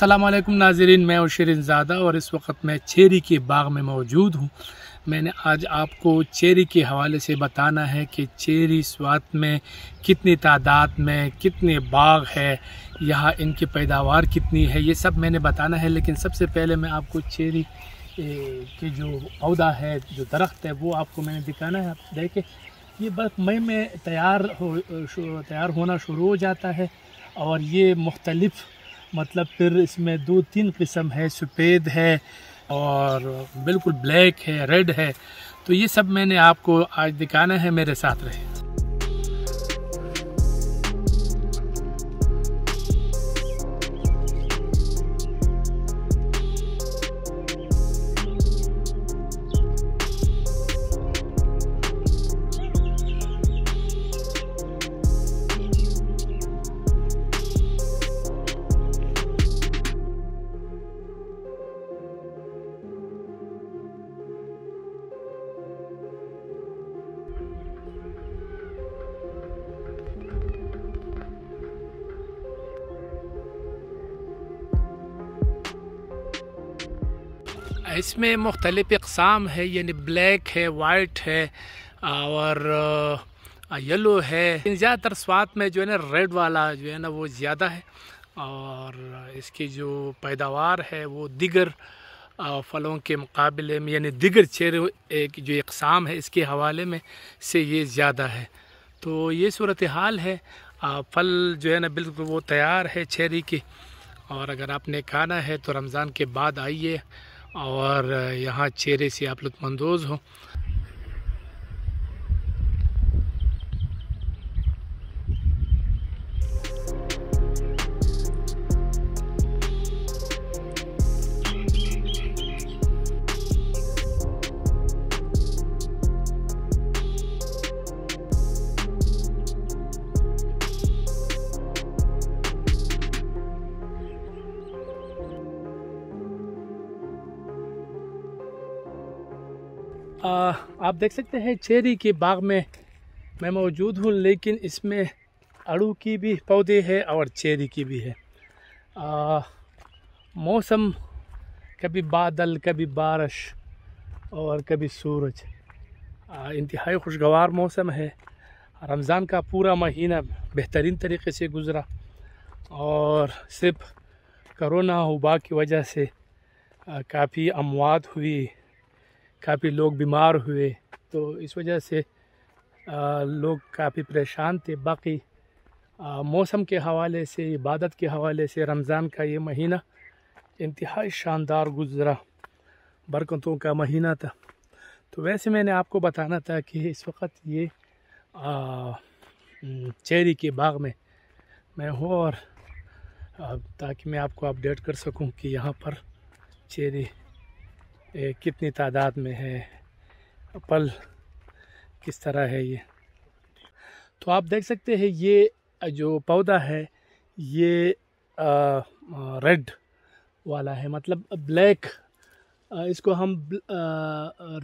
अस्सलामुअलैकुम नाज़रीन, मैं शिरीन ज़ादा और इस वक्त मैं चेरी के बाग में मौजूद हूँ। मैंने आज आपको चेरी के हवाले से बताना है कि चेरी इस वक्त में कितनी तादाद में कितने बाग है, यहाँ इनकी पैदावार कितनी है, ये सब मैंने बताना है। लेकिन सबसे पहले मैं आपको चेरी के जो पौधा है, जो दरख्त है, वो आपको मैंने दिखाना है। आप देखें, ये बस मई में तैयार होना शुरू हो जाता है और ये मुख्तलिफ़ मतलब फिर इसमें 2-3 किस्म है, सफ़ेद है और बिल्कुल ब्लैक है, रेड है। तो ये सब मैंने आपको आज दिखाना है, मेरे साथ रहे। इसमें मुख्तलिफ़ इक़साम है, यानी ब्लैक है, वाइट है और येलो है। ज़्यादातर स्वाद में जो है ना रेड वाला जो है ना वो ज़्यादा है और इसकी जो पैदावार है वो दिगर फलों के मुकाबले में, यानी दिगर चेरी एक जो इक़साम है इसके हवाले में से ये ज़्यादा है। तो ये सूरत हाल है। फल जो है ना बिल्कुल वो तैयार है चेरी की, और अगर आपने खाना है तो रमज़ान के बाद आइए और यहाँ चेरी से आप लुत्फ़अंदोज़ हो। आप देख सकते हैं चेरी के बाग में मैं मौजूद हूँ, लेकिन इसमें अड़ू की भी पौधे हैं और चेरी की भी है। मौसम कभी बादल, कभी बारिश और कभी सूरज, इंतहाई खुशगवार मौसम है। रमज़ान का पूरा महीना बेहतरीन तरीके से गुज़रा और सिर्फ कोरोना वबा की वजह से काफ़ी अमवात हुई, काफ़ी लोग बीमार हुए, तो इस वजह से लोग काफ़ी परेशान थे। बाकी मौसम के हवाले से, इबादत के हवाले से रमज़ान का ये महीना इंतहाई शानदार गुज़रा, बरकतों का महीना था। तो वैसे मैंने आपको बताना था कि इस वक्त ये चेरी के बाग में मैं हूँ और ताकि मैं आपको अपडेट कर सकूं कि यहाँ पर चेरी कितनी तादाद में है, फल किस तरह है ये। तो आप देख सकते हैं ये जो पौधा है ये रेड वाला है, मतलब ब्लैक, इसको हम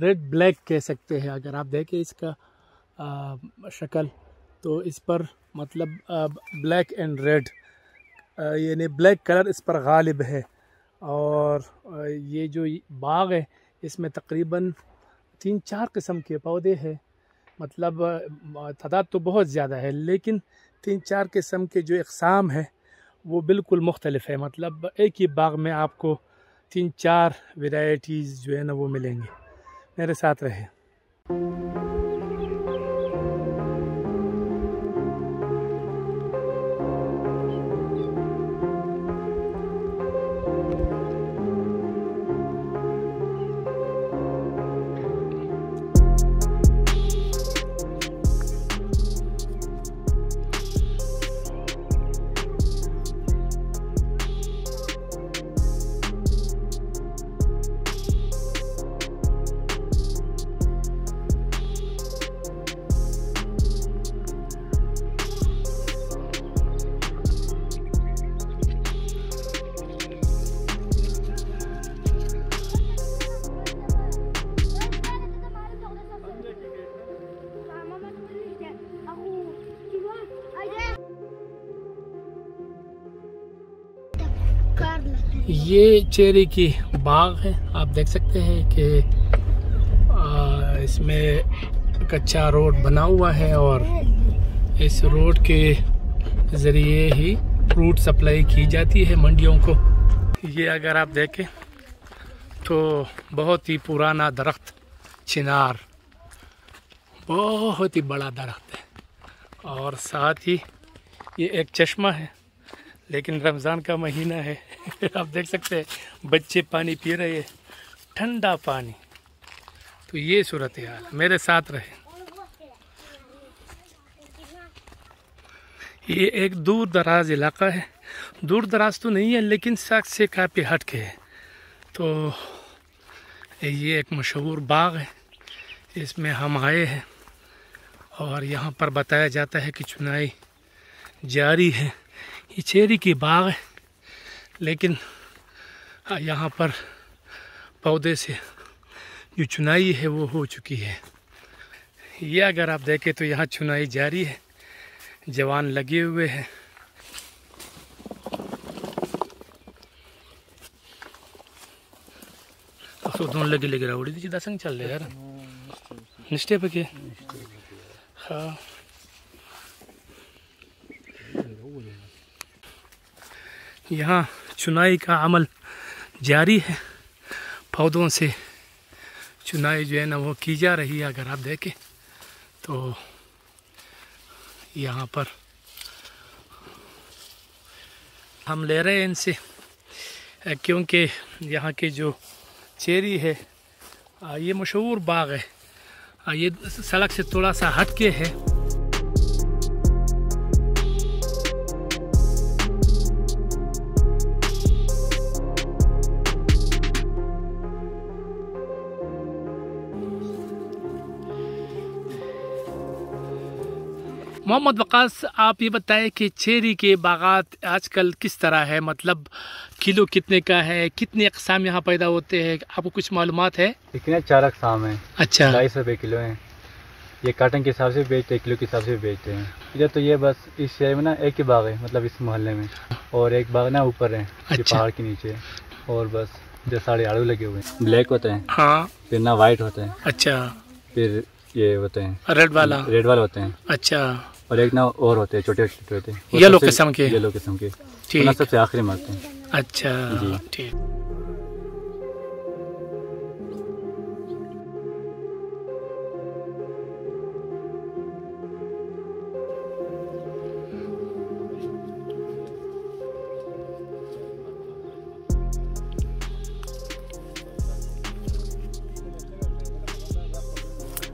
रेड ब्लैक कह सकते हैं। अगर आप देखें इसका शक्ल, तो इस पर मतलब ब्लैक एंड रेड, यानी ब्लैक कलर इस पर गालिब है। और ये जो बाग है इसमें तकरीबन 3-4 किस्म के पौधे हैं, मतलब तादाद तो बहुत ज़्यादा है, लेकिन 3-4 किस्म के जो इक़साम है वो बिल्कुल मुख्तलिफ़ है। मतलब एक ही बाग में आपको 3-4 वैरायटीज़ जो है ना वो मिलेंगी। मेरे साथ रहे। ये चेरी की बाग है, आप देख सकते हैं कि इसमें कच्चा रोड बना हुआ है और इस रोड के ज़रिए ही फ्रूट सप्लाई की जाती है मंडियों को। ये अगर आप देखें तो बहुत ही पुराना दरख्त चिनार, बहुत ही बड़ा दरख्त है और साथ ही ये एक चश्मा है, लेकिन रमज़ान का महीना है आप देख सकते हैं बच्चे पानी पी रहे हैं, ठंडा पानी। तो ये सूरत हाल, मेरे साथ रहे। ये एक दूर दराज इलाका है, दूर दराज तो नहीं है लेकिन शख्स से काफ़ी हट के है। तो ये एक मशहूर बाग है, इसमें हम आए हैं और यहाँ पर बताया जाता है कि चुनाई जारी है। ये चेरी की बाग है लेकिन यहाँ पर पौधे से जो चुनाई है वो हो चुकी है। ये अगर आप देखें तो यहाँ चुनाई जारी है, जवान लगे हुए हैं। तो दोनों लगे राउडी थी दसंग चल रहे यार निष्ठे पे के। हाँ यहाँ चुनाई का अमल जारी है, पौधों से चुनाई जो है ना वो की जा रही है। अगर आप देखें तो यहाँ पर हम ले रहे हैं इनसे, क्योंकि यहाँ के जो चेरी है ये मशहूर बाग है, ये सड़क से थोड़ा सा हट के है। मोहम्मद वकास, आप ये बताएं कि चेरी के बागात आजकल किस तरह है, मतलब किलो कितने का है, कितने अक़साम यहाँ पैदा होते हैं, आपको कुछ मालूमात है? इतने 4 अक़साम हैं। अच्छा, 250 रुपये किलो हैं। ये कार्टन के हिसाब से बेचते हैं, किलो के हिसाब से बेचते हैं। इधर तो ये बस इस शहर में ना एक ही बाग है, मतलब इस मोहल्ले में, और एक बाग ना ऊपर है। अच्छा। पहाड़ के नीचे, और बस इधर सारे आड़ू लगे हुए हैं, ब्लैक होते हैं। हाँ। फिर ना वाइट होते हैं। अच्छा। फिर ये होते हैं रेड वाला होते हैं। अच्छा। और एक ना और होते हैं छोटे छोटे होते हैं, येलो किस्म के। ठीक, सबसे आखिरी में आते हैं। अच्छा जी, ठीक।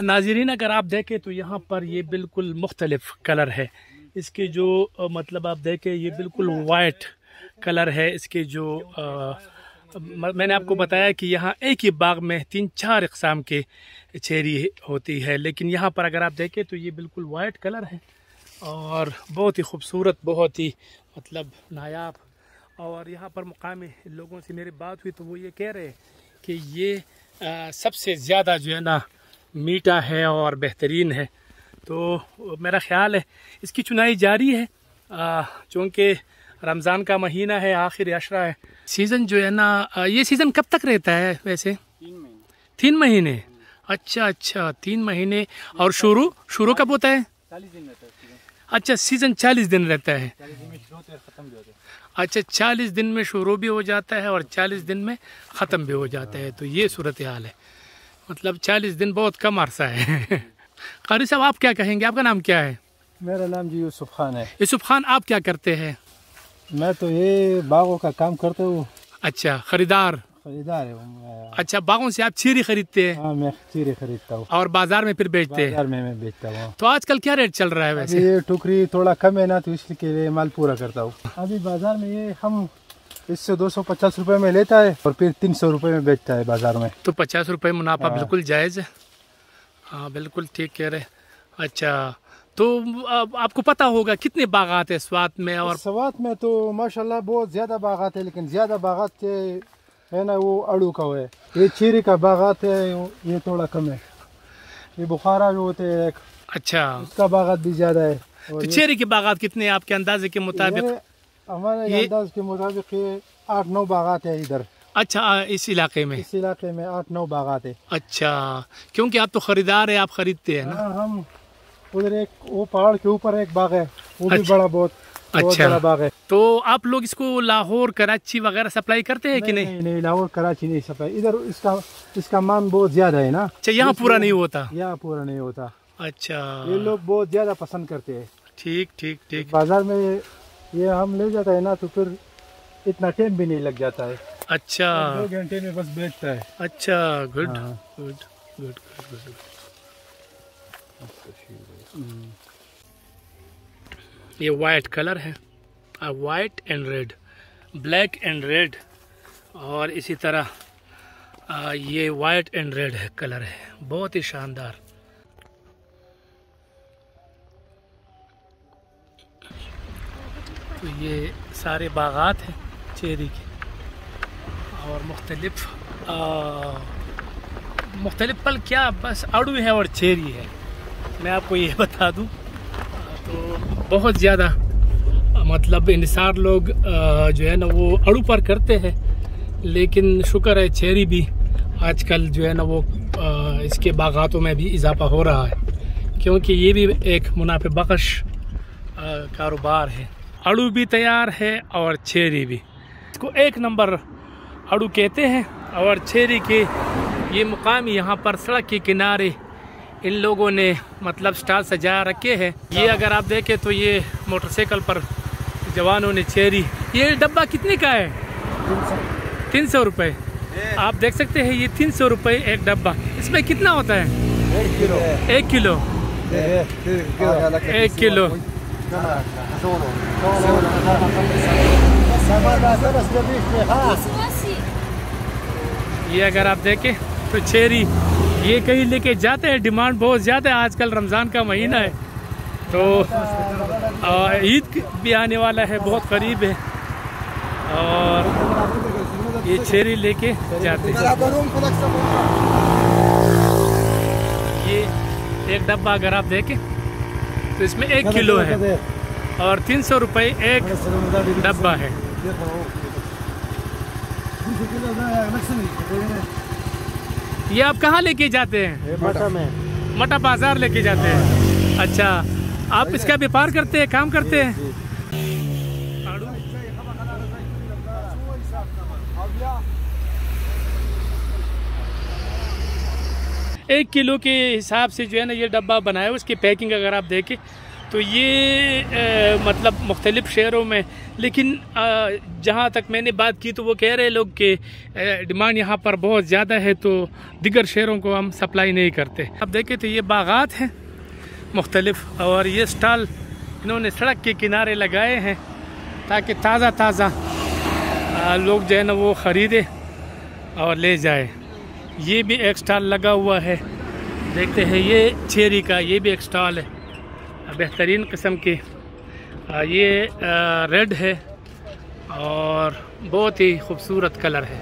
नाज़रीन, अगर आप देखें तो यहाँ पर ये बिल्कुल मुख्तलिफ कलर है इसके, जो मतलब आप देखें ये बिल्कुल वाइट कलर है इसके। जो मैंने आपको बताया कि यहाँ एक ही बाग में 3-4 अक़साम के चेरी होती है, लेकिन यहाँ पर अगर आप देखें तो ये बिल्कुल वाइट कलर है और बहुत ही खूबसूरत, बहुत ही मतलब नायाब। और यहाँ पर मुकामी लोगों से मेरी बात हुई तो वो ये कह रहे हैं कि ये सबसे ज़्यादा जो है ना मीठा है और बेहतरीन है। तो मेरा ख़्याल है इसकी चुनाई जारी है, चूँकि रमज़ान का महीना है, आखिर अशरा है। सीज़न जो है ना, ये सीज़न कब तक रहता है वैसे? 3 महीने। अच्छा, 3 महीने। और शुरू कब होता है? 40 दिन रहता है। अच्छा, सीज़न 40 दिन रहता है। 40 दिन में शुरू और ख़त्म भी होता है। अच्छा, 40 दिन में शुरू भी हो जाता है और 40 दिन में ख़त्म भी हो जाता है। तो ये सूरत हाल है, मतलब 40 दिन बहुत कम अरसा है। कारी साहब, आप क्या कहेंगे, आपका नाम क्या है? मेरा नाम जी यूसुफ खान है। यूसुफ खान, आप क्या करते हैं? मैं तो ये बागों का काम करता हूँ। अच्छा, खरीदार है। अच्छा, बागों से आप चीरी खरीदते हैं? हाँ, मैं चीरी खरीदता हूँ और बाजार में फिर बेचते हैं? बाजार में मैं बेचता हूँ। तो आजकल क्या रेट चल रहा है वैसे? ये टुकड़ी थोड़ा कम है ना, तो इसलिए माल पूरा करता हूँ। अभी बाजार में ये हम इससे 250 रुपए में लेता है और फिर 300 रुपए में बेचता है बाजार में। तो 50 रुपए मुनाफा बिल्कुल जायज़ है। हाँ, बिल्कुल ठीक कह रहे। अच्छा, तो आपको पता होगा कितने बागात है स्वात में? और स्वात में तो माशाल्लाह बहुत ज़्यादा बागात है, लेकिन ज़्यादा बागात है ना वो अड़ू का है। ये चीरी का बागात है, ये थोड़ा कम है। ये बुखारा जो होते हैं अच्छा, उसका बागात भी ज्यादा है। तो चेरी के बागात कितने हैं आपके अंदाजे के मुताबिक? हमारे अंदाज के मुताबिक 8-9 बागात है इधर। अच्छा, इस इलाके में? इस इलाके में 8-9 बागात है। अच्छा, क्योंकि आप तो खरीदार है, आप खरीदते हैं ना? हाँ, हम उधर एक वो पहाड़ के ऊपर एक बाग है, वो भी अच्छा, बड़ा बहुत बड़ा बाग है। तो आप लोग इसको लाहौर, कराची वगैरह सप्लाई करते हैं कि नहीं? नहीं, लाहौर कराची नहीं सप्लाई। इधर इसका मांग बहुत ज्यादा है ना। अच्छा, यहाँ पूरा नहीं होता? यहाँ पूरा नहीं होता। अच्छा, ये लोग बहुत ज्यादा पसंद करते हैं। ठीक ठीक ठीक। बाजार में ये हम ले जाता है ना, तो फिर इतना टाइम भी नहीं लग जाता है। अच्छा, 2 घंटे में बस बेचता है। अच्छा, गुड हाँ। Good good good. ये वाइट कलर है, white and red, black and red, और इसी तरह ये वाइट एंड रेड है कलर है, बहुत ही शानदार। तो ये सारे बागात हैं चेरी के, और मुख्तलिफ पल क्या, बस आड़ू है और चेरी है। मैं आपको ये बता दूं, तो बहुत ज़्यादा मतलब इंसार लोग जो है ना वो आड़ू पर करते हैं, लेकिन शुक्र है चेरी भी आजकल जो है ना वो इसके बागातों में भी इजाफा हो रहा है, क्योंकि ये भी एक मुनाफे बख्श कारोबार है। आड़ू भी तैयार है और चेरी भी। इसको 1 नंबर आड़ू कहते हैं, और चेरी के ये मुकाम यहाँ पर सड़क के किनारे इन लोगों ने मतलब स्टॉल सजा रखे हैं। ये अगर आप देखें तो ये मोटरसाइकिल पर जवानों ने चेरी, ये डब्बा कितने का है? 300 रुपये। आप देख सकते हैं ये 300 रुपये एक डब्बा। इसमें कितना होता है? 1 किलो। 1 kilo, 1 kilo. ये अगर आप देखें तो चेरी ये कहीं लेके जाते हैं, डिमांड बहुत ज़्यादा है। आजकल रमज़ान का महीना है, तो ईद भी आने वाला है, बहुत करीब है, और ये चेरी लेके जाते हैं। ये एक डब्बा अगर आप देखें तो इसमें 1 किलो है, और 300 रुपये एक डब्बा है। ये आप कहाँ लेके जाते हैं? मटा में, मटा बाजार लेके जाते हैं। अच्छा, आप इसका व्यापार करते हैं, काम करते हैं? 1 किलो के हिसाब से जो है ना ये डब्बा बनाया, उसकी पैकिंग अगर आप देखें तो ये मतलब मुख्तलिफ शहरों में, लेकिन जहाँ तक मैंने बात की तो वो कह रहे लोग कि डिमांड यहाँ पर बहुत ज़्यादा है, तो दिगर शहरों को हम सप्लाई नहीं करते। आप देखें तो ये बागात हैं मुख्तलिफ, और ये स्टॉल इन्होंने सड़क के किनारे लगाए हैं ताकि ताज़ा ताज़ा लोग जो है ना वो ख़रीदे और ले जाए। ये भी एक स्टॉल लगा हुआ है, देखते हैं ये चेरी का, ये भी एक स्टॉल है बेहतरीन किस्म की। ये रेड है और बहुत ही खूबसूरत कलर है।